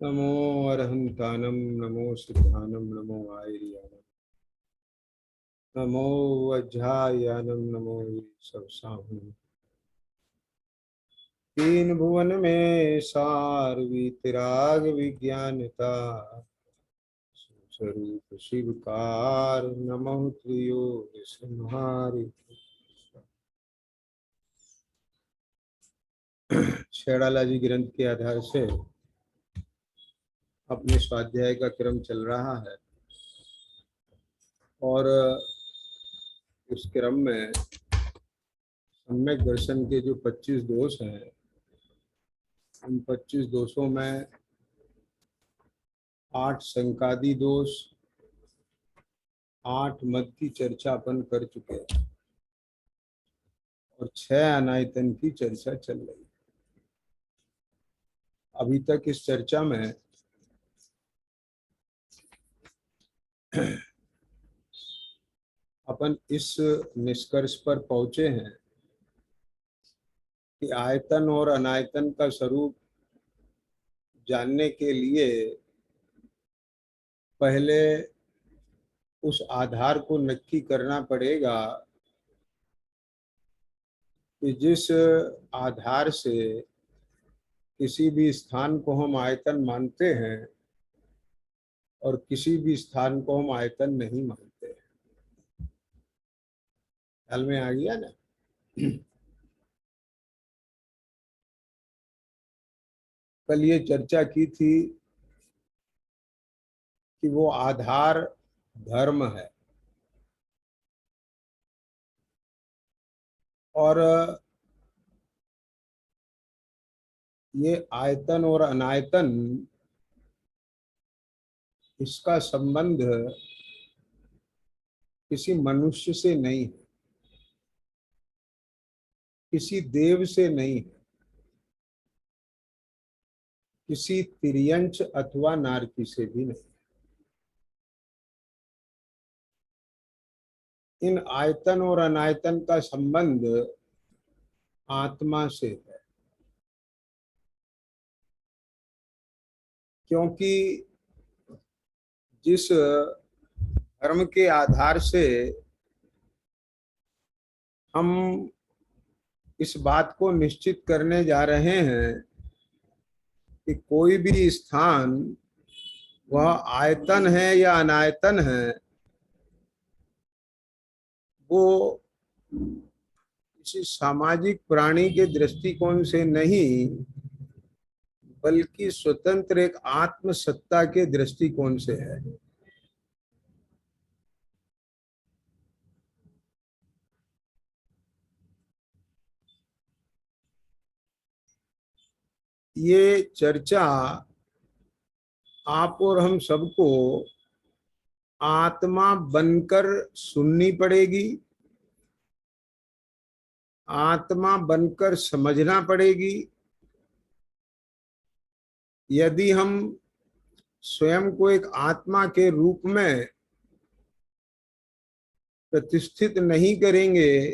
नमो अरहंतानम नमो सिद्धानम नमो आयर्यानम नमो वज्रायानम नमो सबसाहुम। तीन भुवन में सार वीतराग विज्ञानता स्वरूप शिवकार नमो त्रियोग संहारि। शेड़ाला जी ग्रंथ के आधार से अपने स्वाध्याय का क्रम चल रहा है और इस क्रम में सम्यक दर्शन के जो 25 दोष हैं, उन 25 दोषों में 8 शंकादि दोष, 8 मत की चर्चा अपन कर चुके हैं और 6 अनायतन की चर्चा चल रही है। अभी तक इस चर्चा में अपन इस निष्कर्ष पर पहुंचे हैं कि आयतन और अनायतन का स्वरूप जानने के लिए पहले उस आधार को नक्की करना पड़ेगा कि जिस आधार से किसी भी स्थान को हम आयतन मानते हैं और किसी भी स्थान को हम आयतन नहीं मानते हैं। ख्याल में आ गया ना? कल ये चर्चा की थी कि वो आधार धर्म है और ये आयतन और अनायतन, इसका संबंध किसी मनुष्य से नहीं है, किसी देव से नहीं है, किसी तिर्यंच अथवा नारकी से भी नहीं। इन आयतन और अनायतन का संबंध आत्मा से है, क्योंकि जिस धर्म के आधार से हम इस बात को निश्चित करने जा रहे हैं कि कोई भी स्थान वह आयतन है या अनायतन है, वो किसी सामाजिक प्राणी के दृष्टिकोण से नहीं बल्कि स्वतंत्र एक आत्म सत्ता के दृष्टिकोण से है। ये चर्चा आप और हम सबको आत्मा बनकर सुननी पड़ेगी, आत्मा बनकर समझना पड़ेगी। यदि हम स्वयं को एक आत्मा के रूप में प्रतिष्ठित नहीं करेंगे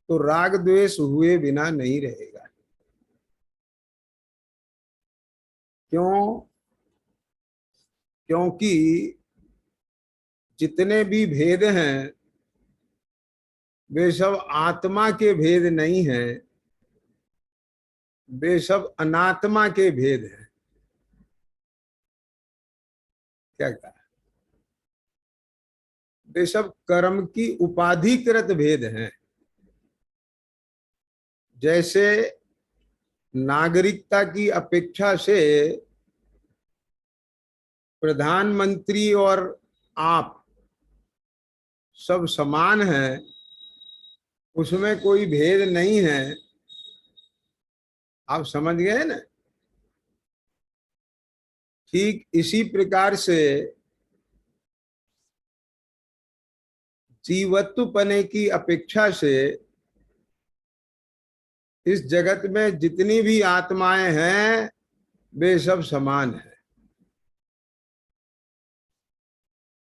तो राग द्वेष हुए बिना नहीं रहेगा। क्यों? क्योंकि जितने भी भेद हैं वे सब आत्मा के भेद नहीं हैं, वे सब अनात्मा के भेद हैं। क्या कहा? वे सब कर्म की उपाधिकृत भेद हैं। जैसे नागरिकता की अपेक्षा से प्रधानमंत्री और आप सब समान हैं, उसमें कोई भेद नहीं है। आप समझ गए ना? ठीक इसी प्रकार से जीवत्व पने की अपेक्षा से इस जगत में जितनी भी आत्माएं हैं वे सब समान हैं।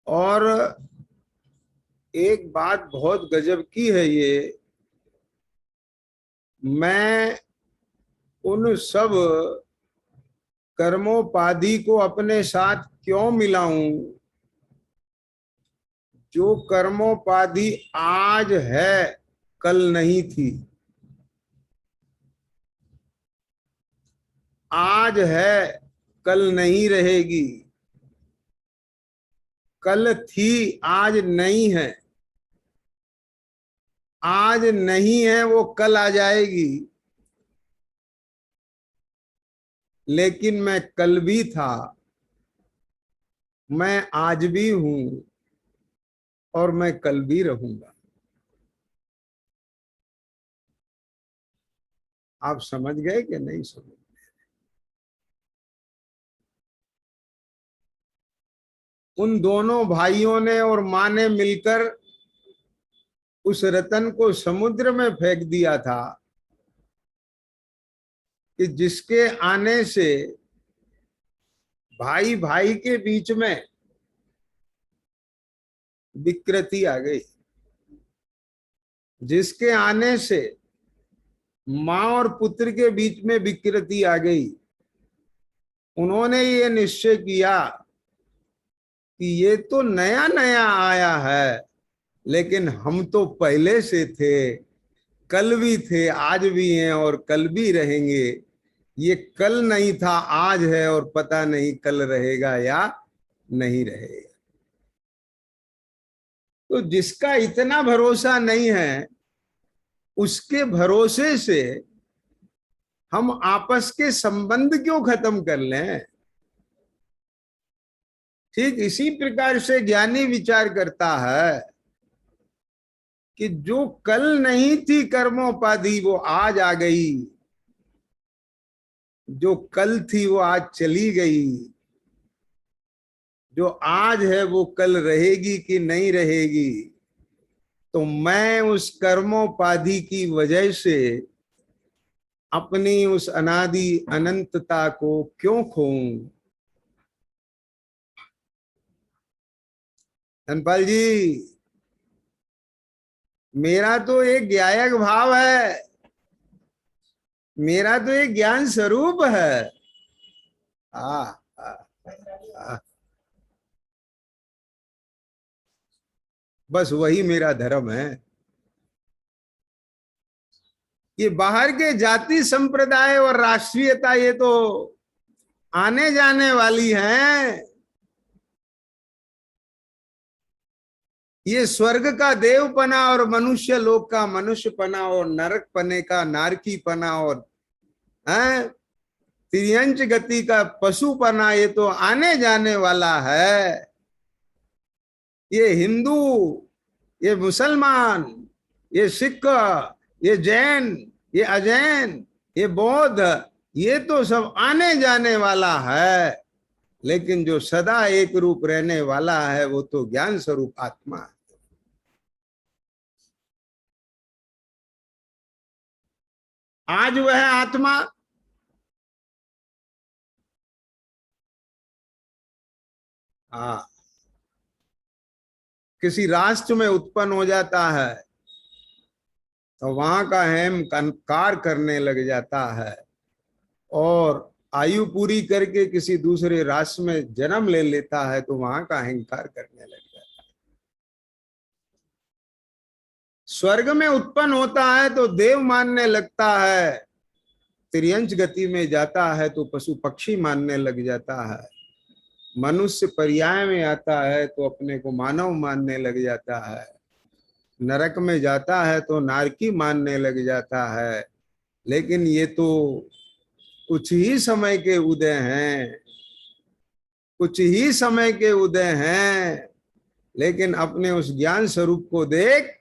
और एक बात बहुत गजब की है, ये मैं उन सब कर्मोपाधि को अपने साथ क्यों मिलाऊं? जो कर्मोपाधि आज है, कल नहीं थी। आज है, कल नहीं रहेगी। कल थी, आज नहीं है। आज नहीं है, वो कल आ जाएगी। लेकिन मैं कल भी था, मैं आज भी हूं, और मैं कल भी रहूंगा। आप समझ गए कि नहीं समझ? उन दोनों भाइयों ने और मां ने मिलकर उस रतन को समुद्र में फेंक दिया था कि जिसके आने से भाई भाई के बीच में विकृति आ गई, जिसके आने से मां और पुत्र के बीच में विकृति आ गई। उन्होंने ये निश्चय किया कि ये तो नया नया आया है, लेकिन हम तो पहले से थे, कल भी थे, आज भी हैं और कल भी रहेंगे। ये कल नहीं था, आज है, और पता नहीं कल रहेगा या नहीं रहेगा। तो जिसका इतना भरोसा नहीं है, उसके भरोसे से हम आपस के संबंध क्यों खत्म कर लें? ठीक इसी प्रकार से ज्ञानी विचार करता है कि जो कल नहीं थी कर्मोपाधि, वो आज आ गई। जो कल थी वो आज चली गई। जो आज है वो कल रहेगी कि नहीं रहेगी। तो मैं उस कर्मोपाधि की वजह से अपनी उस अनादि अनंतता को क्यों खोऊं? धनपाल जी, मेरा तो एक ज्ञायक भाव है, मेरा तो एक ज्ञान स्वरूप है। आ, आ, आ, बस वही मेरा धर्म है। ये बाहर के जाति संप्रदाय और राष्ट्रीयता, ये तो आने जाने वाली हैं। ये स्वर्ग का देवपना और मनुष्य लोक का मनुष्यपना और नरक पने का नारकीपना और है तिर्यंच गति का पशुपना, ये तो आने जाने वाला है। ये हिंदू, ये मुसलमान, ये सिख, ये जैन, ये अजैन, ये बौद्ध, ये तो सब आने जाने वाला है। लेकिन जो सदा एक रूप रहने वाला है, वो तो ज्ञान स्वरूप आत्मा है। आज वह आत्मा हाँ किसी राष्ट्र में उत्पन्न हो जाता है, तो वहां का हेम कंकार करने लग जाता है, और आयु पूरी करके किसी दूसरे राष्ट्र में जन्म ले लेता है, तो वहां का अहंकार करने लग जाता है। स्वर्ग में उत्पन्न होता है तो देव मानने लगता है, तिर्यंच गति में जाता है तो पशु पक्षी मानने लग जाता है, मनुष्य पर्याय में आता है तो अपने को मानव मानने लग जाता है, नरक में जाता है तो नारकी मानने लग जाता है। लेकिन ये तो कुछ ही समय के उदय हैं, कुछ ही समय के उदय हैं। लेकिन अपने उस ज्ञान स्वरूप को देख,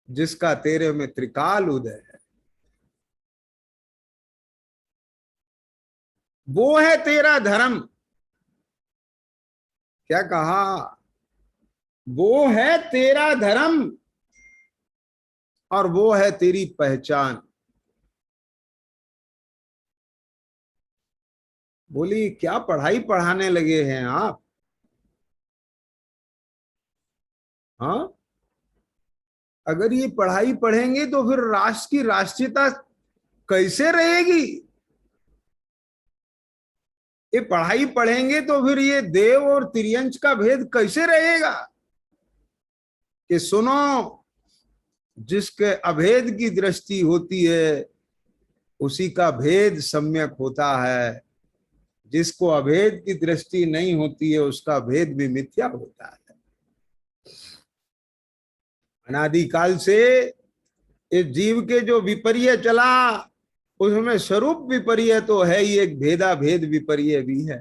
जिसका तेरे में त्रिकाल उदय है। वो है तेरा धर्म। क्या कहा? वो है तेरा धर्म और वो है तेरी पहचान। बोली क्या पढ़ाई पढ़ाने लगे हैं आप? हाँ, अगर ये पढ़ाई पढ़ेंगे तो फिर राष्ट्र की राष्ट्रीयता कैसे रहेगी? ये पढ़ाई पढ़ेंगे तो फिर ये देव और तिर्यंच का भेद कैसे रहेगा? कि सुनो, जिसके अभेद की दृष्टि होती है उसी का भेद सम्यक होता है, जिसको अभेद की दृष्टि नहीं होती है उसका भेद भी मिथ्या होता है। अनादिकाल से इस जीव के जो विपर्य चला उसमें स्वरूप विपर्य तो है ही, एक भेदा भेद विपर्य भी है,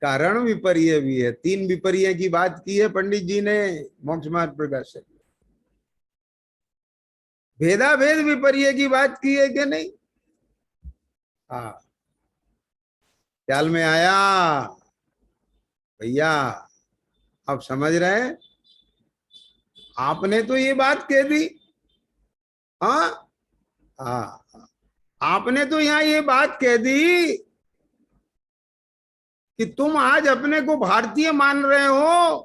कारण विपर्य भी है। 3 विपर्य की बात की है पंडित जी ने मोक्ष मार्ग प्रकाशक। भेदा भेद विपर्य की बात की है कि नहीं? हाँ, ख्याल में आया भैया? आप समझ रहे हैं? आपने तो ये बात कह दी। हाँ हाँ, आपने तो यहाँ ये बात कह दी कि तुम आज अपने को भारतीय मान रहे हो,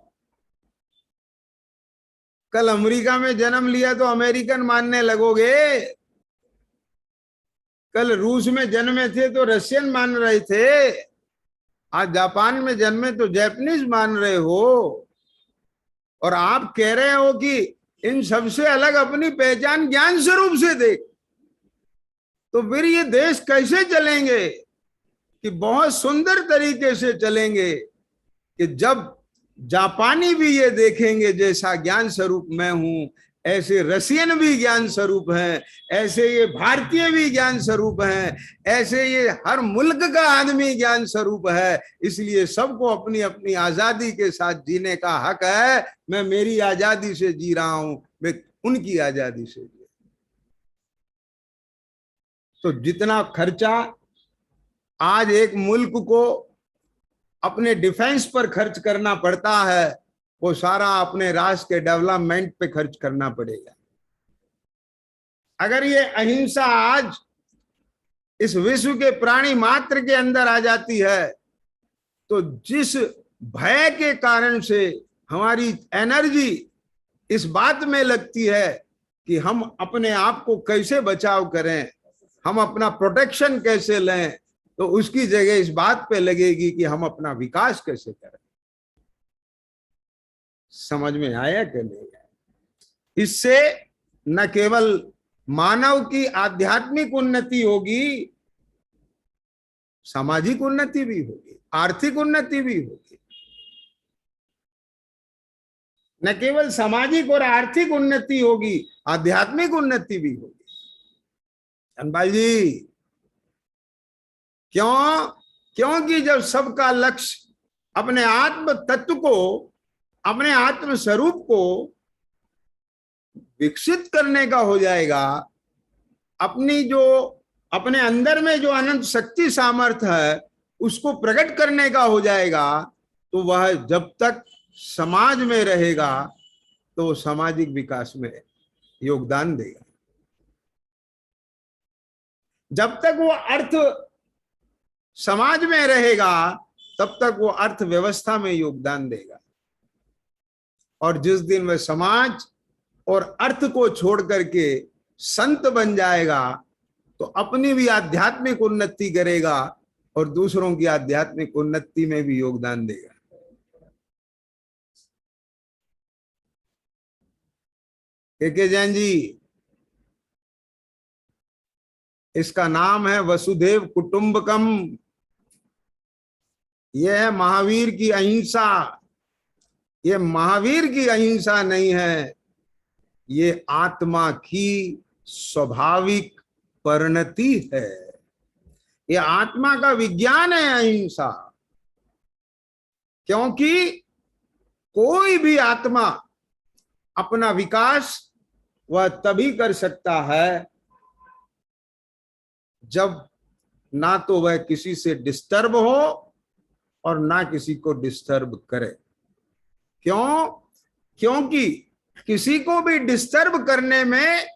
कल अमेरिका में जन्म लिया तो अमेरिकन मानने लगोगे, कल रूस में जन्मे थे तो रशियन मान रहे थे, आज जापान में जन्मे तो जापानीज मान रहे हो, और आप कह रहे हो कि इन सबसे अलग अपनी पहचान ज्ञान स्वरूप से देख। तो फिर ये देश कैसे चलेंगे? कि बहुत सुंदर तरीके से चलेंगे कि जब जापानी भी ये देखेंगे जैसा ज्ञान स्वरूप मैं हूं, ऐसे रशियन भी ज्ञान स्वरूप हैं, ऐसे ये भारतीय भी ज्ञान स्वरूप हैं, ऐसे ये हर मुल्क का आदमी ज्ञान स्वरूप है। इसलिए सबको अपनी अपनी आजादी के साथ जीने का हक है। मैं मेरी आजादी से जी रहा हूं, मैं उनकी आजादी से जी। तो जितना खर्चा आज एक मुल्क को अपने डिफेंस पर खर्च करना पड़ता है वो सारा अपने राष्ट्र के डेवलपमेंट पे खर्च करना पड़ेगा। अगर ये अहिंसा आज इस विश्व के प्राणी मात्र के अंदर आ जाती है तो जिस भय के कारण से हमारी एनर्जी इस बात में लगती है कि हम अपने आप को कैसे बचाव करें, हम अपना प्रोटेक्शन कैसे लें, तो उसकी जगह इस बात पे लगेगी कि हम अपना विकास कैसे करें। समझ में आया कि नहीं? इससे न केवल मानव की आध्यात्मिक उन्नति होगी, सामाजिक उन्नति भी होगी, आर्थिक उन्नति भी होगी। न केवल सामाजिक और आर्थिक उन्नति होगी, आध्यात्मिक उन्नति भी होगी। धनपाल जी, क्यों? क्योंकि जब सबका लक्ष्य अपने आत्म तत्व को, अपने आत्म स्वरूप को विकसित करने का हो जाएगा, अपनी जो अपने अंदर में जो अनंत शक्ति सामर्थ्य है उसको प्रकट करने का हो जाएगा, तो वह जब तक समाज में रहेगा तो सामाजिक विकास में योगदान देगा। जब तक वो अर्थ समाज में रहेगा तब तक वो अर्थव्यवस्था में योगदान देगा। और जिस दिन वह समाज और अर्थ को छोड़ करके संत बन जाएगा तो अपनी भी आध्यात्मिक उन्नति करेगा और दूसरों की आध्यात्मिक उन्नति में भी योगदान देगा। के जैन जी, इसका नाम है वसुधैव कुटुंबकम। यह है महावीर की अहिंसा। ये महावीर की अहिंसा नहीं है, ये आत्मा की स्वाभाविक परिणति है। ये आत्मा का विज्ञान है अहिंसा। क्योंकि कोई भी आत्मा अपना विकास वह तभी कर सकता है जब ना तो वह किसी से डिस्टर्ब हो और ना किसी को डिस्टर्ब करे। क्यों? क्योंकि किसी को भी डिस्टर्ब करने में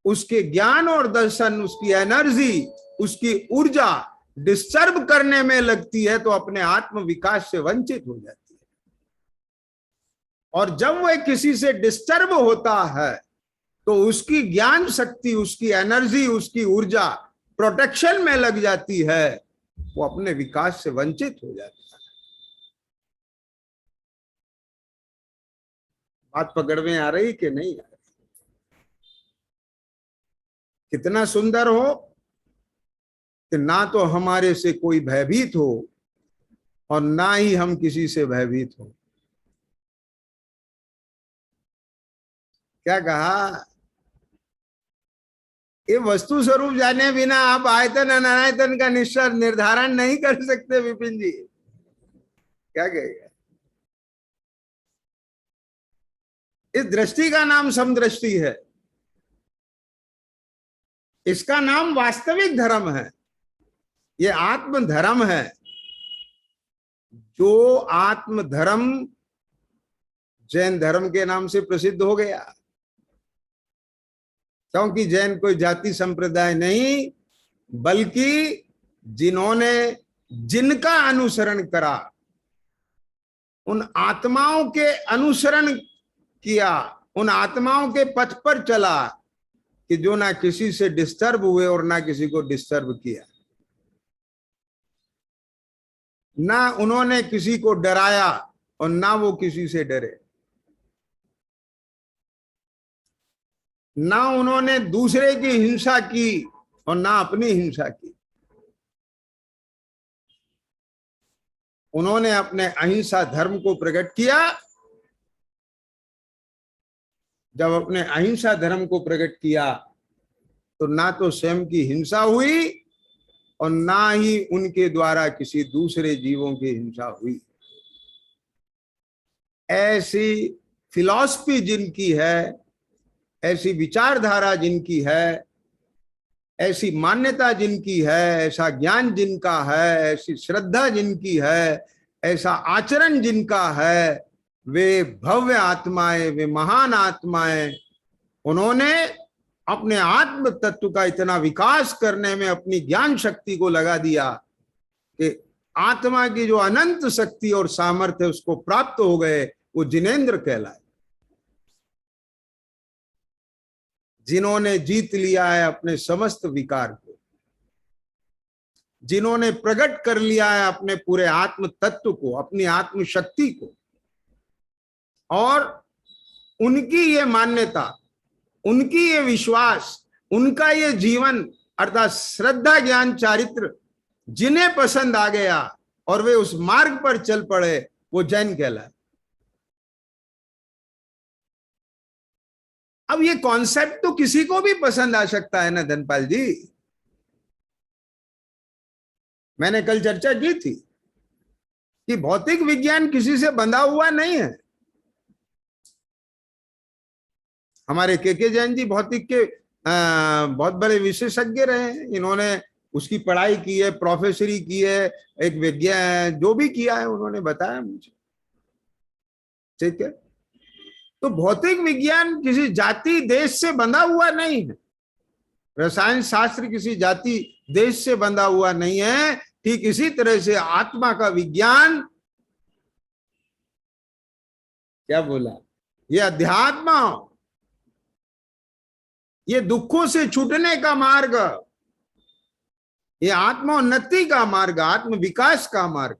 उसके ज्ञान और दर्शन, उसकी एनर्जी, उसकी ऊर्जा डिस्टर्ब करने में लगती है तो अपने आत्म विकास से वंचित हो जाती है। और जब वह किसी से डिस्टर्ब होता है तो उसकी ज्ञान शक्ति, उसकी एनर्जी, उसकी ऊर्जा प्रोटेक्शन में लग जाती है वो अपने विकास से वंचित हो जाता है। बात पकड़ में आ रही कि नहीं आ रही? कितना सुंदर हो कि ना तो हमारे से कोई भयभीत हो और ना ही हम किसी से भयभीत हो। क्या कहा? ये वस्तु स्वरूप जाने बिना आप आयतन अनायतन का निश्चय निर्धारण नहीं कर सकते विपिन जी। क्या कहेगा? इस दृष्टि का नाम समदृष्टि है। इसका नाम वास्तविक धर्म है। ये आत्म धर्म है। जो आत्म धर्म जैन धर्म के नाम से प्रसिद्ध हो गया, क्योंकि जैन कोई जाति संप्रदाय नहीं, बल्कि जिन्होंने जिनका अनुसरण करा, उन आत्माओं के अनुसरण किया, उन आत्माओं के पथ पर चला कि जो ना किसी से डिस्टर्ब हुए और ना किसी को डिस्टर्ब किया, ना उन्होंने किसी को डराया और ना वो किसी से डरे, ना उन्होंने दूसरे की हिंसा की और ना अपनी हिंसा की। उन्होंने अपने अहिंसा धर्म को प्रकट किया। जब अपने अहिंसा धर्म को प्रकट किया तो ना तो स्वयं की हिंसा हुई और ना ही उनके द्वारा किसी दूसरे जीवों की हिंसा हुई। ऐसी फिलॉसफी जिनकी है, ऐसी विचारधारा जिनकी है, ऐसी मान्यता जिनकी है, ऐसा ज्ञान जिनका है, ऐसी श्रद्धा जिनकी है, ऐसा आचरण जिनका है, वे भव्य आत्माएं, वे महान आत्माएं, उन्होंने अपने आत्म तत्व का इतना विकास करने में अपनी ज्ञान शक्ति को लगा दिया कि आत्मा की जो अनंत शक्ति और सामर्थ्य उसको प्राप्त हो गए। वो जिनेंद्र कहलाए, जिन्होंने जीत लिया है अपने समस्त विकार को, जिन्होंने प्रकट कर लिया है अपने पूरे आत्म तत्व को, अपनी आत्म शक्ति को। और उनकी ये मान्यता, उनकी ये विश्वास, उनका ये जीवन अर्थात श्रद्धा ज्ञान चारित्र जिन्हें पसंद आ गया और वे उस मार्ग पर चल पड़े, वो जैन कहलाए। अब ये कॉन्सेप्ट तो किसी को भी पसंद आ सकता है ना धनपाल जी। मैंने कल चर्चा की थी कि भौतिक विज्ञान किसी से बंधा हुआ नहीं है। हमारे के जैन जी भौतिक के बहुत बड़े विशेषज्ञ रहे हैं। इन्होंने उसकी पढ़ाई की है, प्रोफेसरी की है, एक विज्ञान जो भी किया है उन्होंने बताया मुझे। ठीक है, तो भौतिक विज्ञान किसी जाति देश से बंधा हुआ नहीं है। रसायन शास्त्र किसी जाति देश से बंधा हुआ नहीं है। ठीक इसी तरह से आत्मा का विज्ञान, क्या बोला, ये अध्यात्म, ये दुखों से छूटने का मार्ग, ये आत्मोन्नति का मार्ग, आत्म विकास का मार्ग,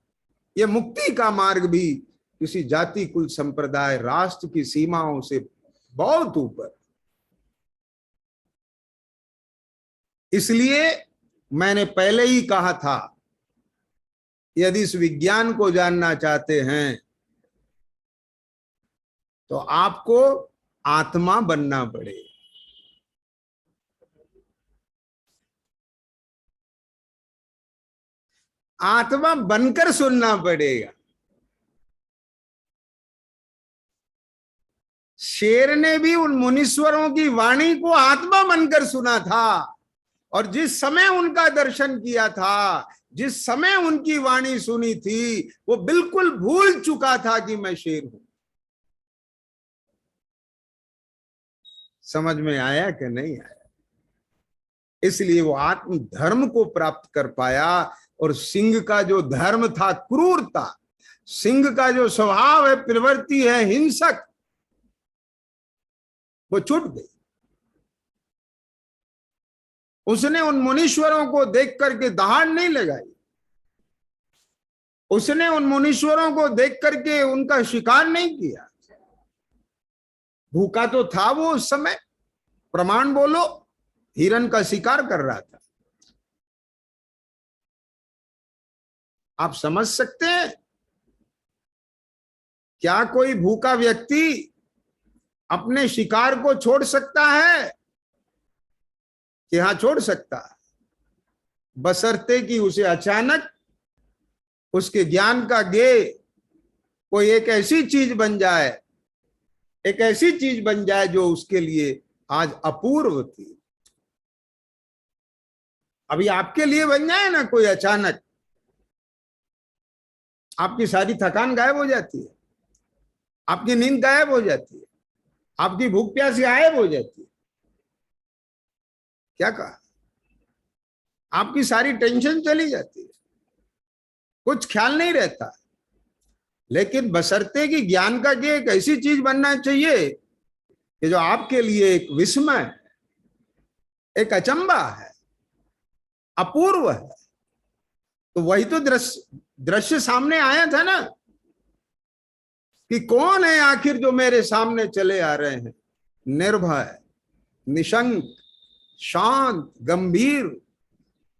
ये मुक्ति का मार्ग भी किसी जाति कुल संप्रदाय राष्ट्र की सीमाओं से बहुत ऊपर। इसलिए मैंने पहले ही कहा था, यदि इस विज्ञान को जानना चाहते हैं तो आपको आत्मा बनना पड़ेगा। आत्मा बनकर सुनना पड़ेगा। शेर ने भी उन मुनीश्वरों की वाणी को आत्मा बनकर सुना था, और जिस समय उनका दर्शन किया था, जिस समय उनकी वाणी सुनी थी, वो बिल्कुल भूल चुका था कि मैं शेर हूं। समझ में आया कि नहीं आया? इसलिए वो आत्म धर्म को प्राप्त कर पाया। और सिंह का जो धर्म था क्रूरता, सिंह का जो स्वभाव है, प्रवृत्ति है हिंसक, वो छूट गई। उसने उन मुनीश्वरों को देख करके दहाड़ नहीं लगाई, उसने उन मुनीश्वरों को देख करके उनका शिकार नहीं किया। भूखा तो था वो उस समय, प्रमाण बोलो, हिरण का शिकार कर रहा था। आप समझ सकते हैं, क्या कोई भूखा व्यक्ति अपने शिकार को छोड़ सकता है? कि हाँ, छोड़ सकता है, बशर्ते कि उसे अचानक उसके ज्ञान का गे कोई एक ऐसी चीज बन जाए, एक ऐसी चीज बन जाए जो उसके लिए आज अपूर्व थी। अभी आपके लिए बन जाए ना कोई अचानक, आपकी सारी थकान गायब हो जाती है, आपकी नींद गायब हो जाती है, आपकी भूख प्यास गायब हो जाती है। क्या कहा? आपकी सारी टेंशन चली जाती है, कुछ ख्याल नहीं रहता। लेकिन बशर्ते कि ज्ञान का कि एक ऐसी चीज बनना चाहिए कि जो आपके लिए एक विस्मय, एक अचंबा है, अपूर्व है। तो वही तो दृश्य सामने आया था ना, कि कौन है आखिर जो मेरे सामने चले आ रहे हैं, निर्भय, निशंक, शांत, गंभीर।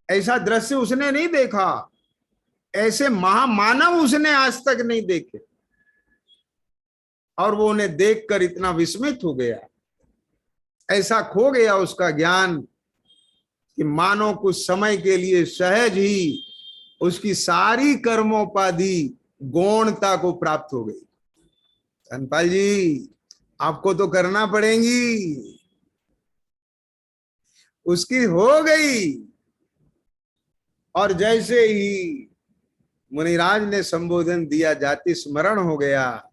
ऐसा दृश्य उसने नहीं देखा, ऐसे महामानव उसने आज तक नहीं देखे। और वो उन्हें देखकर इतना विस्मित हो गया, ऐसा खो गया उसका ज्ञान कि मानो कुछ समय के लिए सहज ही उसकी सारी कर्मोपाधि गौणता को प्राप्त हो गई। धनपाल जी, आपको तो करना पड़ेगी। उसकी हो गई। और जैसे ही मुनिराज ने संबोधन दिया, जाति स्मरण हो गया।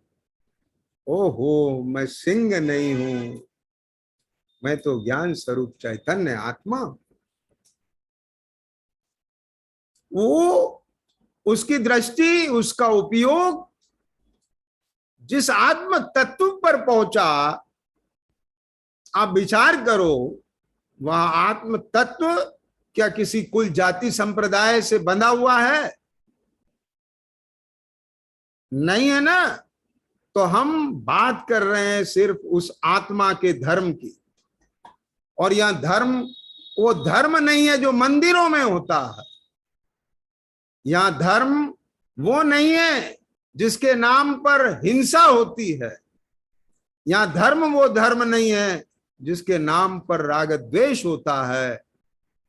ओहो, मैं सिंह नहीं हूं, मैं तो ज्ञान स्वरूप चैतन्य आत्मा। वो उसकी दृष्टि, उसका उपयोग जिस आत्म तत्व पर पहुंचा, आप विचार करो, वह आत्म तत्व क्या किसी कुल जाति संप्रदाय से बंधा हुआ है? नहीं है ना। तो हम बात कर रहे हैं सिर्फ उस आत्मा के धर्म की। और यह धर्म वो धर्म नहीं है जो मंदिरों में होता है। यह धर्म वो नहीं है जिसके नाम पर हिंसा होती है। यह धर्म वो धर्म नहीं है जिसके नाम पर राग द्वेष होता है,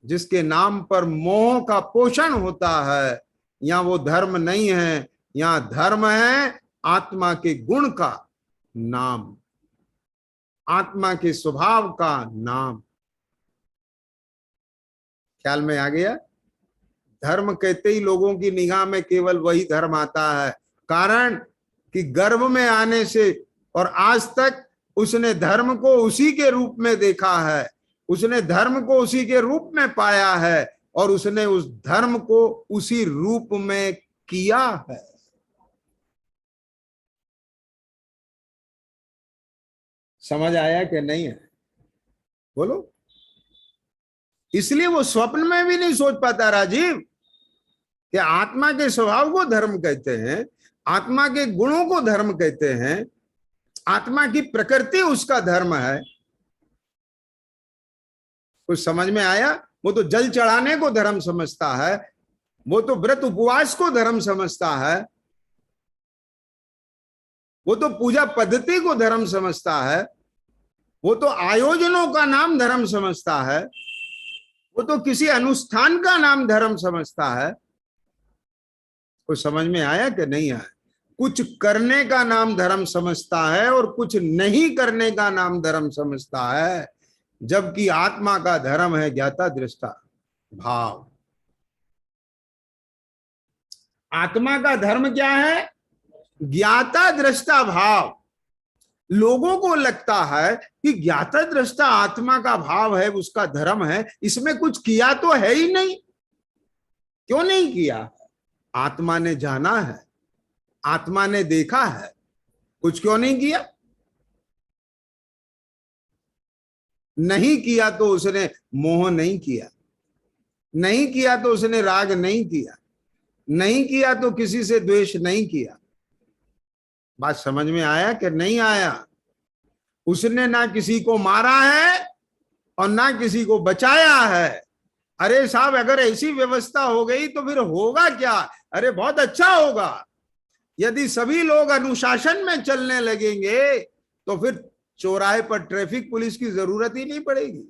जिसके नाम पर मोह का पोषण होता है। यह वो धर्म नहीं है। यह धर्म है आत्मा के गुण का नाम, आत्मा के स्वभाव का नाम। ख्याल में आ गया? धर्म कहते ही लोगों की निगाह में केवल वही धर्म आता है, कारण कि गर्भ में आने से और आज तक उसने धर्म को उसी के रूप में देखा है, उसने धर्म को उसी के रूप में पाया है, और उसने उस धर्म को उसी रूप में किया है। समझ आया कि नहीं है? बोलो। इसलिए वो स्वप्न में भी नहीं सोच पाता राजीव कि आत्मा के स्वभाव को धर्म कहते हैं, आत्मा के गुणों को धर्म कहते हैं, आत्मा की प्रकृति उसका धर्म है। कुछ समझ में आया? वो तो जल चढ़ाने को धर्म समझता है, वो तो व्रत उपवास को धर्म समझता है, वो तो पूजा पद्धति को धर्म समझता है, वो तो आयोजनों का नाम धर्म समझता है, वो तो किसी अनुष्ठान का नाम धर्म समझता है। कुछ समझ में आया कि नहीं आया? कुछ करने का नाम धर्म समझता है और कुछ नहीं करने का नाम धर्म समझता है, जबकि आत्मा का धर्म है ज्ञाता दृष्टा भाव। आत्मा का धर्म क्या है? ज्ञाता दृष्टा भाव। लोगों को लगता है कि ज्ञाता दृष्टा आत्मा का भाव है, उसका धर्म है, इसमें कुछ किया तो है ही नहीं। क्यों नहीं किया? आत्मा ने जाना है, आत्मा ने देखा है, कुछ क्यों नहीं किया? नहीं किया तो उसने मोह नहीं किया, नहीं किया तो उसने राग नहीं किया, नहीं किया तो किसी से द्वेष नहीं किया। बात समझ में आया कि नहीं आया? उसने ना किसी को मारा है और ना किसी को बचाया है। अरे साहब, अगर ऐसी व्यवस्था हो गई तो फिर होगा क्या? अरे बहुत अच्छा होगा। यदि सभी लोग अनुशासन में चलने लगेंगे तो फिर चौराहे पर ट्रैफिक पुलिस की जरूरत ही नहीं पड़ेगी।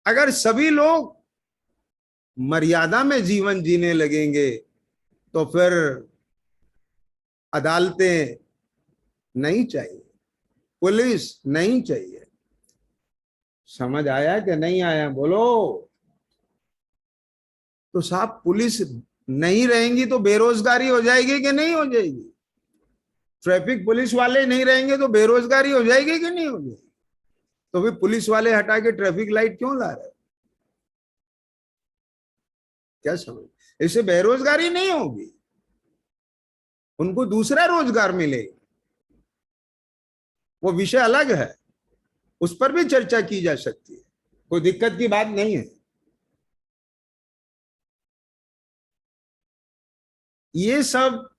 अगर सभी लोग मर्यादा में जीवन जीने लगेंगे तो फिर अदालतें नहीं चाहिए, पुलिस नहीं चाहिए। समझ आया कि नहीं आया? बोलो। तो साहब, पुलिस नहीं रहेंगी तो बेरोजगारी हो जाएगी कि नहीं हो जाएगी? ट्रैफिक पुलिस वाले नहीं रहेंगे तो बेरोजगारी हो जाएगी कि नहीं हो जाएगी? तो फिर पुलिस वाले हटा के ट्रैफिक लाइट क्यों ला रहे? क्या समझ? इससे बेरोजगारी नहीं होगी, उनको दूसरा रोजगार मिलेगा। वो विषय अलग है, उस पर भी चर्चा की जा सकती है, कोई दिक्कत की बात नहीं है। ये सब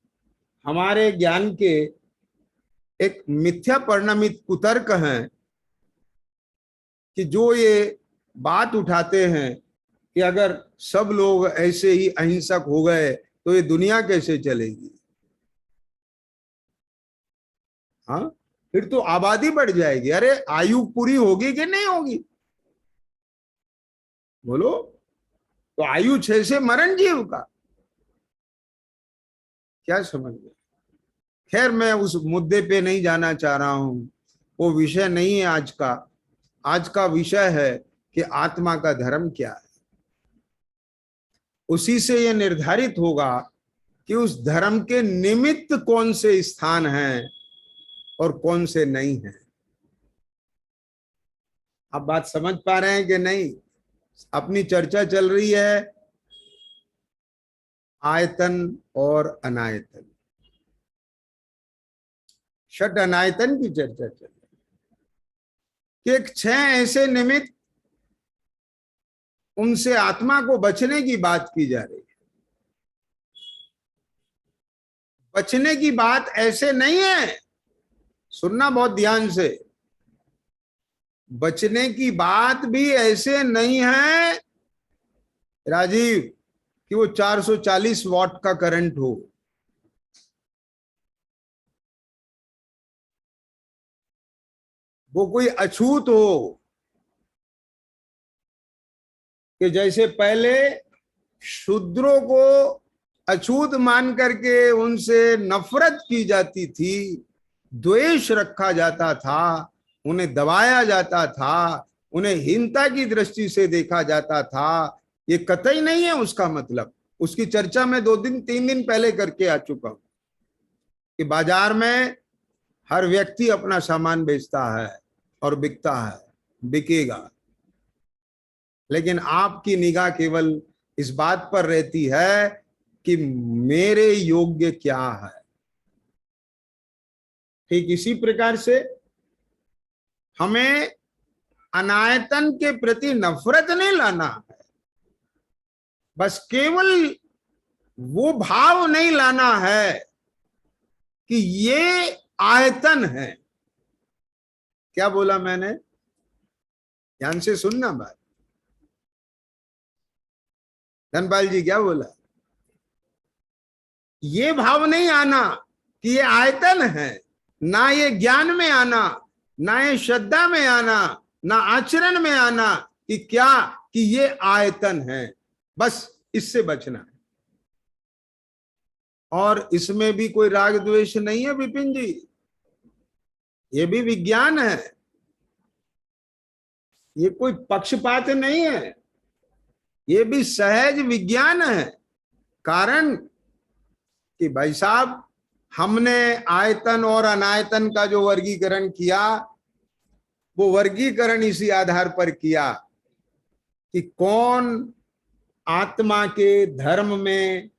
हमारे ज्ञान के एक मिथ्या परिणमित कुतर्क हैं कि जो ये बात उठाते हैं कि अगर सब लोग ऐसे ही अहिंसक हो गए तो ये दुनिया कैसे चलेगी? हाँ, फिर तो आबादी बढ़ जाएगी। अरे आयु पूरी होगी कि नहीं होगी? बोलो। तो आयु 6 से मरण जीव का। क्या समझ में? खैर, मैं उस मुद्दे पे नहीं जाना चाह रहा हूं, वो विषय नहीं है आज का। आज का विषय है कि आत्मा का धर्म क्या है। उसी से यह निर्धारित होगा कि उस धर्म के निमित्त कौन से स्थान हैं और कौन से नहीं हैं। आप बात समझ पा रहे हैं कि नहीं? अपनी चर्चा चल रही है आयतन और अनायतन, षट अनायतन की चर्चा चल रही है कि 6 ऐसे निमित्त, उनसे आत्मा को बचने की बात की जा रही है। बचने की बात ऐसे नहीं है, सुनना बहुत ध्यान से। बचने की बात भी ऐसे नहीं है राजीव कि वो 440 वॉट का करंट हो। वो कोई अछूत हो कि जैसे पहले शूद्रों को अछूत मान करके उनसे नफरत की जाती थी, द्वेष रखा जाता था, उन्हें दबाया जाता था, उन्हें हीनता की दृष्टि से देखा जाता था। ये कतई नहीं है उसका मतलब। उसकी चर्चा मैं 2 दिन 3 दिन पहले करके आ चुका हूं कि बाजार में हर व्यक्ति अपना सामान बेचता है और बिकता है, बिकेगा। लेकिन आपकी निगाह केवल इस बात पर रहती है कि मेरे योग्य क्या है। ठीक इसी प्रकार से हमें अनायतन के प्रति नफरत नहीं लाना है, बस केवल वो भाव नहीं लाना है कि ये आयतन है। क्या बोला मैंने? ध्यान से सुनना बात। धनपाल जी क्या बोला? ये भाव नहीं आना कि ये आयतन है, ना ये ज्ञान में आना, ना ये श्रद्धा में आना, ना आचरण में आना कि क्या कि ये आयतन है। बस इससे बचना है। और इसमें भी कोई राग द्वेष नहीं है विपिन जी, ये भी विज्ञान है, ये कोई पक्षपात नहीं है, ये भी सहज विज्ञान है। कारण कि भाई साहब, हमने आयतन और अनायतन का जो वर्गीकरण किया, वो वर्गीकरण इसी आधार पर किया कि कौन आत्मा के धर्म में,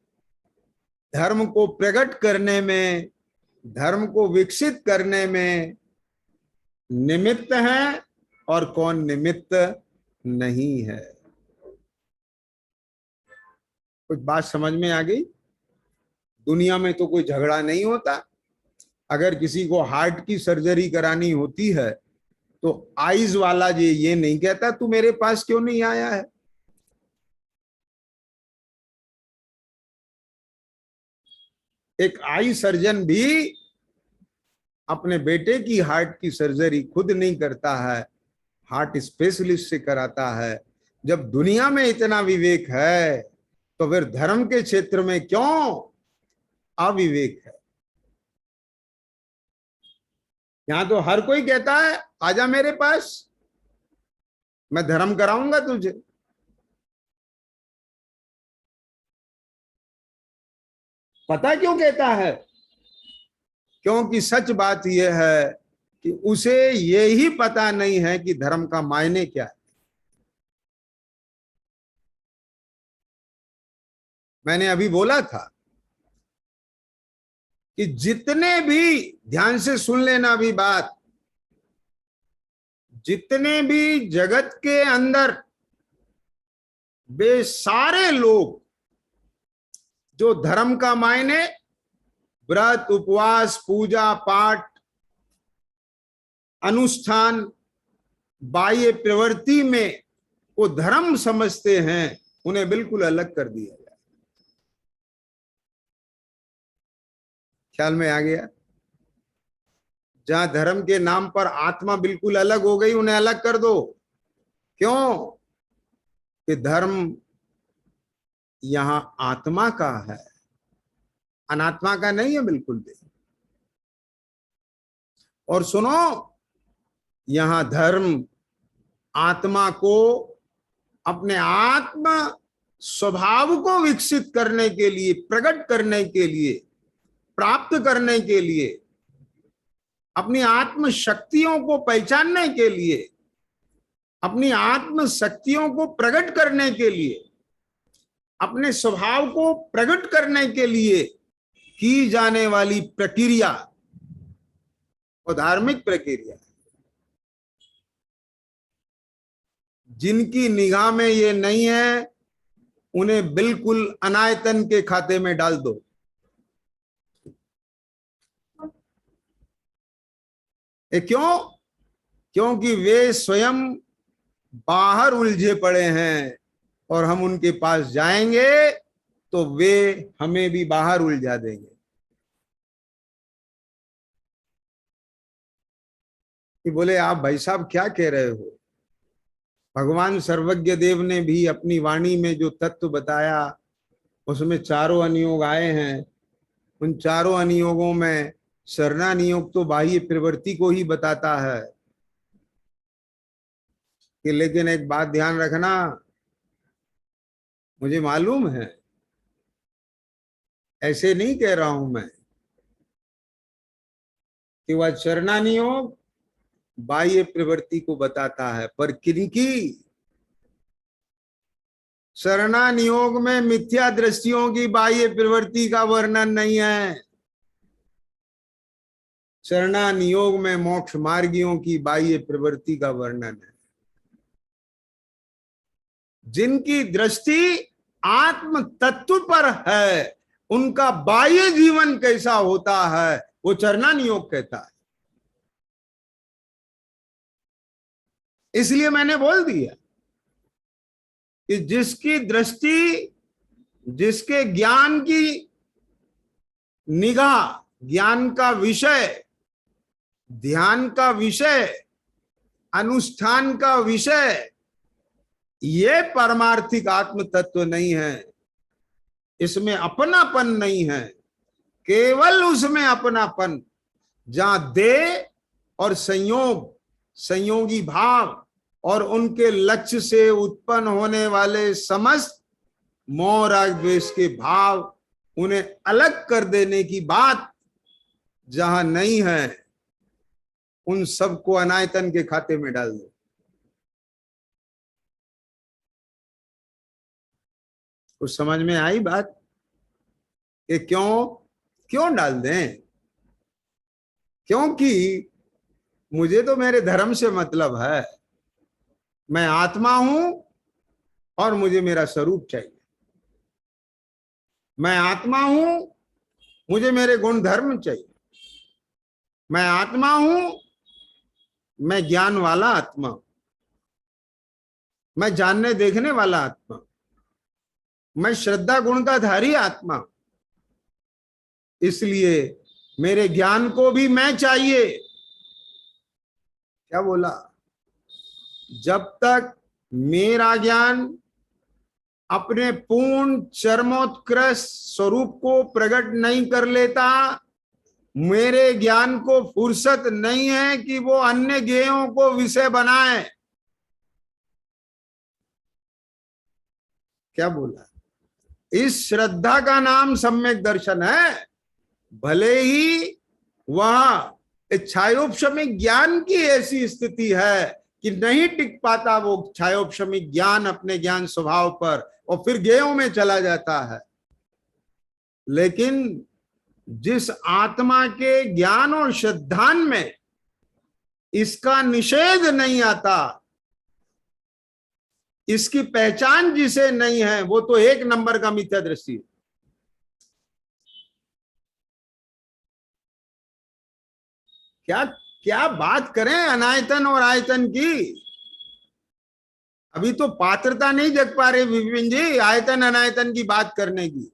धर्म को प्रकट करने में, धर्म को विकसित करने में निमित्त है और कौन निमित्त नहीं है। कुछ बात समझ में आ गई? दुनिया में तो कोई झगड़ा नहीं होता। अगर किसी को हार्ट की सर्जरी करानी होती है तो आईज वाला ये नहीं कहता तू मेरे पास क्यों नहीं आया है। एक आई सर्जन भी अपने बेटे की हार्ट की सर्जरी खुद नहीं करता है, हार्ट स्पेशलिस्ट से कराता है। जब दुनिया में इतना विवेक है तो फिर धर्म के क्षेत्र में क्यों अविवेक है? यहां तो हर कोई कहता है आजा मेरे पास, मैं धर्म कराऊंगा तुझे। पता क्यों कहता है? क्योंकि सच बात यह है कि उसे ये ही पता नहीं है कि धर्म का मायने क्या है। मैंने अभी बोला था कि जितने भी, ध्यान से सुन लेना अभी बात, जितने भी जगत के अंदर वे सारे लोग जो धर्म का मायने व्रत उपवास पूजा पाठ अनुष्ठान बाह्य प्रवृत्ति में वो धर्म समझते हैं, उन्हें बिल्कुल अलग कर दिया जाए। ख्याल में आ गया? जहां धर्म के नाम पर आत्मा बिल्कुल अलग हो गई, उन्हें अलग कर दो। क्यों? कि धर्म यहां आत्मा का है, अनात्मा का नहीं है बिल्कुल भी। और सुनो, यहां धर्म आत्मा को अपने आत्मा स्वभाव को विकसित करने के लिए, प्रकट करने के लिए, प्राप्त करने के लिए, अपनी आत्म शक्तियों को पहचानने के लिए, अपनी आत्म शक्तियों को प्रकट करने के लिए, अपने स्वभाव को प्रकट करने के लिए की जाने वाली प्रक्रिया और धार्मिक प्रक्रिया। जिनकी निगाह में ये नहीं है उन्हें बिल्कुल अनायतन के खाते में डाल दो। क्यों? क्योंकि वे स्वयं बाहर उलझे पड़े हैं और हम उनके पास जाएंगे तो वे हमें भी बाहर उलझा देंगे। कि बोले आप भाई साहब क्या कह रहे हो? भगवान सर्वज्ञ देव ने भी अपनी वाणी में जो तत्व बताया उसमें चारों अनियोग आए हैं। उन चारों अनियोगों में शरणा नियोग तो बाह्य प्रवृत्ति को ही बताता है कि, लेकिन एक बात ध्यान रखना, मुझे मालूम है, ऐसे नहीं कह रहा हूं मैं कि वह शरणा नियोग बाह्य प्रवृत्ति को बताता है, पर किनकी? शरणा नियोग में मिथ्या दृष्टियों की बाह्य प्रवृत्ति का वर्णन नहीं है। शरणा नियोग में मोक्ष मार्गियों की बाह्य प्रवृत्ति का वर्णन है। जिनकी दृष्टि आत्म तत्व पर है, उनका बाह्य जीवन कैसा होता है वो चरणा नियोग कहता है। इसलिए मैंने बोल दिया कि जिसकी दृष्टि, जिसके ज्ञान की निगाह, ज्ञान का विषय, ध्यान का विषय, अनुष्ठान का विषय ये परमार्थिक आत्म तत्व नहीं है, इसमें अपनापन नहीं है, केवल उसमें अपनापन जहां देह और संयोग, संयोगी भाव और उनके लक्ष्य से उत्पन्न होने वाले समस्त मोह राग द्वेष के भाव, उन्हें अलग कर देने की बात जहां नहीं है, उन सबको अनायतन के खाते में डाल दो। कुछ समझ में आई बात? कि क्यों क्यों डाल दें? क्योंकि मुझे तो मेरे धर्म से मतलब है। मैं आत्मा हूं और मुझे मेरा स्वरूप चाहिए। मैं आत्मा हूं, मुझे मेरे गुण धर्म चाहिए। मैं आत्मा हूं, मैं ज्ञान वाला आत्मा, मैं जानने देखने वाला आत्मा, मैं श्रद्धा गुण का धारी आत्मा। इसलिए मेरे ज्ञान को भी मैं चाहिए। क्या बोला? जब तक मेरा ज्ञान अपने पूर्ण चरमोत्कृष्ट स्वरूप को प्रकट नहीं कर लेता, मेरे ज्ञान को फुर्सत नहीं है कि वो अन्य ज्ञेयों को विषय बनाए। क्या बोला? इस श्रद्धा का नाम सम्यक दर्शन है। भले ही वह छायोपशमिक ज्ञान की ऐसी स्थिति है कि नहीं टिक पाता वो छायोपशमिक ज्ञान अपने ज्ञान स्वभाव पर, और फिर ज्ञेयों में चला जाता है। लेकिन जिस आत्मा के ज्ञान और श्रद्धान में इसका निषेध नहीं आता, इसकी पहचान जिसे नहीं है, वो तो एक नंबर का मिथ्या दृष्टि है। क्या क्या बात करें अनायतन और आयतन की। अभी तो पात्रता नहीं जग पा रहे विपिन जी आयतन अनायतन की बात करने की।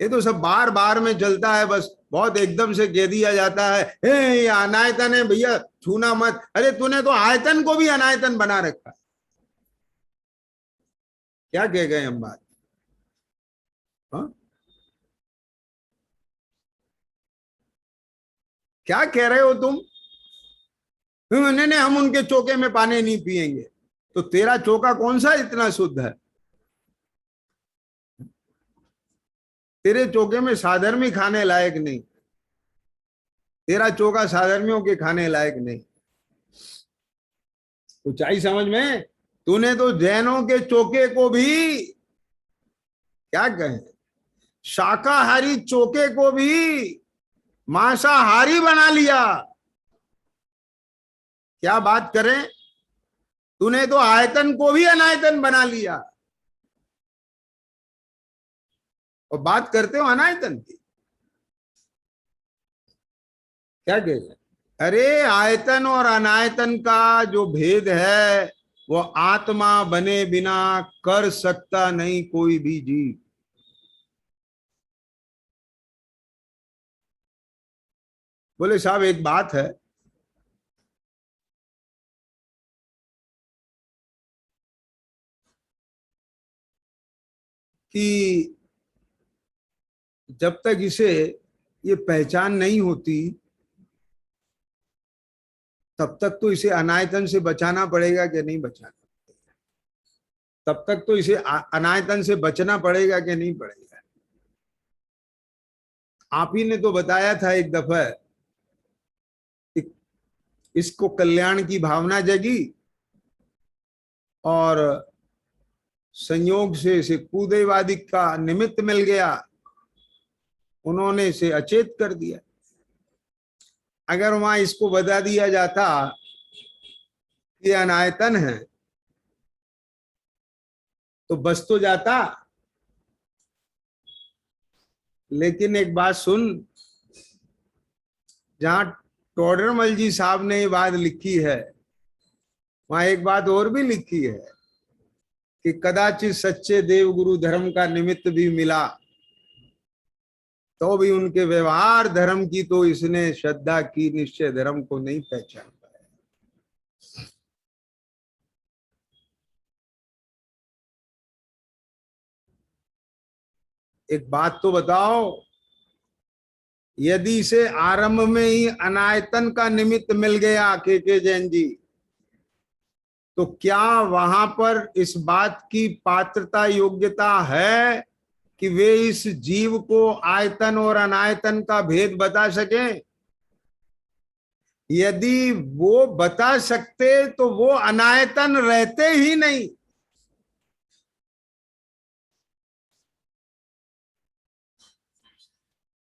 ये तो सब बार बार में चलता है, बस बहुत एकदम से कह दिया जाता है ये अनायतन है भैया छूना मत। अरे तूने तो आयतन को भी अनायतन बना रखा। क्या कह गए हम बात? हाँ? क्या कह रहे हो तुम? नहीं हम उनके चौके में पानी नहीं पिएंगे। तो तेरा चौका कौन सा इतना शुद्ध है? तेरे चौके में साधर्मी खाने लायक नहीं। तेरा चौका साधर्मियों के खाने लायक नहीं। ऊंचाई समझ में? तूने तो जैनों के चौके को भी, क्या कहें, शाकाहारी चौके को भी मांसाहारी बना लिया। क्या बात करें? तूने तो आयतन को भी अनायतन बना लिया और बात करते हो अनायतन की। क्या कह रहे? अरे आयतन और अनायतन का जो भेद है वो आत्मा बने बिना कर सकता नहीं कोई भी जीव। बोले साहब एक बात है कि जब तक इसे ये पहचान नहीं होती तब तक तो इसे अनायतन से बचाना पड़ेगा कि नहीं बचाना? तब तक तो इसे अनायतन से बचना पड़ेगा कि नहीं पड़ेगा? आप ही ने तो बताया था एक दफा, इसको कल्याण की भावना जगी और संयोग से इसे कुदेवादी का निमित्त मिल गया, उन्होंने इसे अचेत कर दिया। अगर वहां इसको बता दिया जाता ये अनायतन है तो बस तो जाता। लेकिन एक बात सुन, जहां टोडरमल जी साहब ने ये बात लिखी है वहां एक बात और भी लिखी है कि कदाचित सच्चे देव गुरु धर्म का निमित्त भी मिला तो भी उनके व्यवहार धर्म की तो इसने श्रद्धा की निश्चय धर्म को नहीं पहचान पाया। एक बात तो बताओ, यदि इसे आरंभ में ही अनायतन का निमित्त मिल गया के जैन जी, तो क्या वहां पर इस बात की पात्रता योग्यता है कि वे इस जीव को आयतन और अनायतन का भेद बता सकें? यदि वो बता सकते तो वो अनायतन रहते ही नहीं।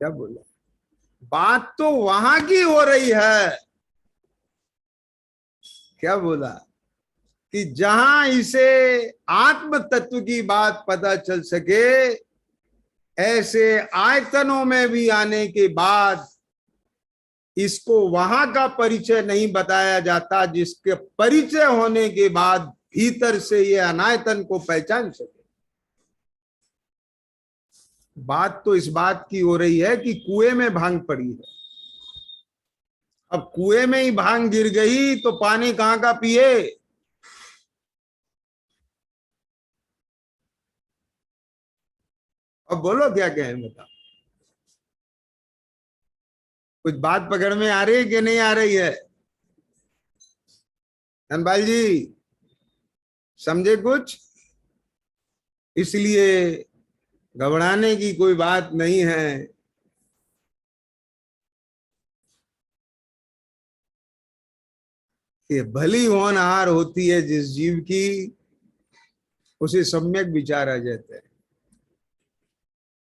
क्या बोला? बात तो वहां की हो रही है। क्या बोला? कि जहां इसे आत्म तत्व की बात पता चल सके, ऐसे आयतनों में भी आने के बाद इसको वहां का परिचय नहीं बताया जाता, जिसके परिचय होने के बाद भीतर से ये अनायतन को पहचान सके। बात तो इस बात की हो रही है कि कुएं में भांग पड़ी है। अब कुएं में ही भांग गिर गई तो पानी कहां का पिए? अब बोलो क्या कहें, बताओ। कुछ बात पकड़ में आ रही है कि नहीं आ रही है? धनपाल जी, समझे कुछ? इसलिए घबराने की कोई बात नहीं है। ये भली होनहार होती है जिस जीव की, उसे सम्यक विचार आ जाता है,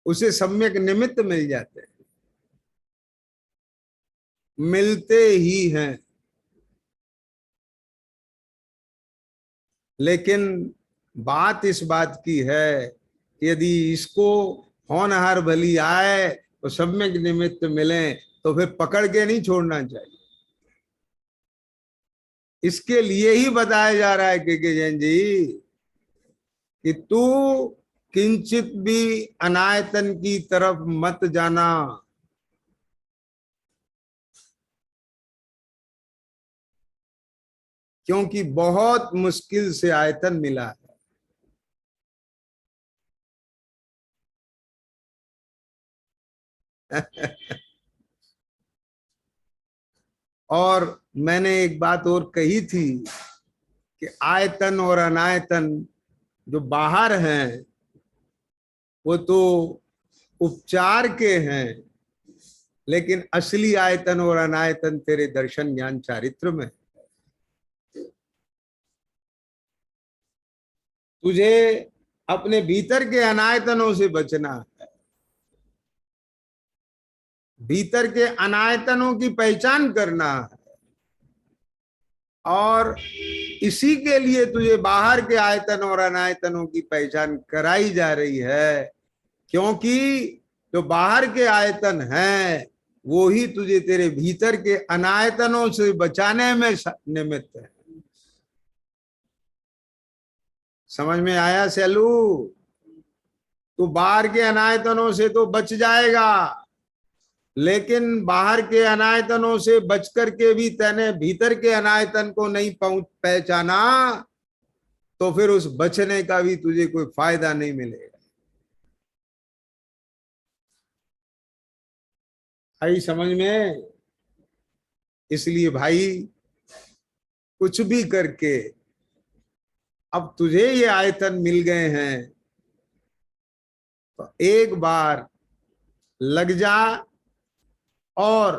उसे सम्यक निमित्त मिल जाते हैं, मिलते ही हैं। लेकिन बात इस बात की है कि यदि इसको होनहार भली आए तो सम्यक निमित्त मिले, तो फिर पकड़ के नहीं छोड़ना चाहिए। इसके लिए ही बताया जा रहा है के जैन जी कि तू किंचित भी अनायतन की तरफ मत जाना। क्योंकि बहुत मुश्किल से आयतन मिला है। और मैंने एक बात और कही थी कि आयतन और अनायतन जो बाहर हैं वो तो उपचार के हैं, लेकिन असली आयतन और अनायतन तेरे दर्शन ज्ञान चारित्र में। तुझे अपने भीतर के अनायतनों से बचना है, भीतर के अनायतनों की पहचान करना है। और इसी के लिए तुझे बाहर के आयतन और अनायतनों की पहचान कराई जा रही है, क्योंकि जो बाहर के आयतन हैं वो ही तुझे तेरे भीतर के अनायतनों से बचाने में निमित्त है। समझ में आया सैलू? तू बाहर के अनायतनों से तो बच जाएगा, लेकिन बाहर के अनायतनों से बच करके भी तैने भीतर के अनायतन को नहीं पहचाना, तो फिर उस बचने का भी तुझे कोई फायदा नहीं मिलेगा। आई समझ में? इसलिए भाई, कुछ भी करके अब तुझे ये आयतन मिल गए हैं, तो एक बार लग जा और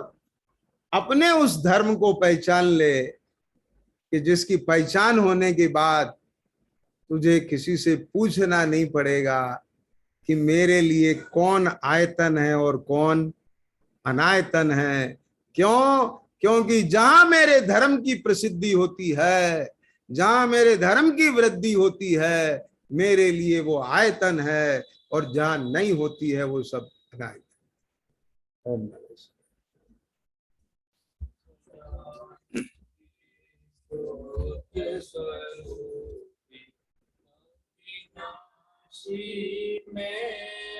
अपने उस धर्म को पहचान ले कि जिसकी पहचान होने के बाद तुझे किसी से पूछना नहीं पड़ेगा कि मेरे लिए कौन आयतन है और कौन अनायतन है। क्यों? क्योंकि जहां मेरे धर्म की प्रसिद्धि होती है, जहां मेरे धर्म की वृद्धि होती है, मेरे लिए वो आयतन है, और जहां नहीं होती है वो सब अनायतन। ओम नमः शिवाय।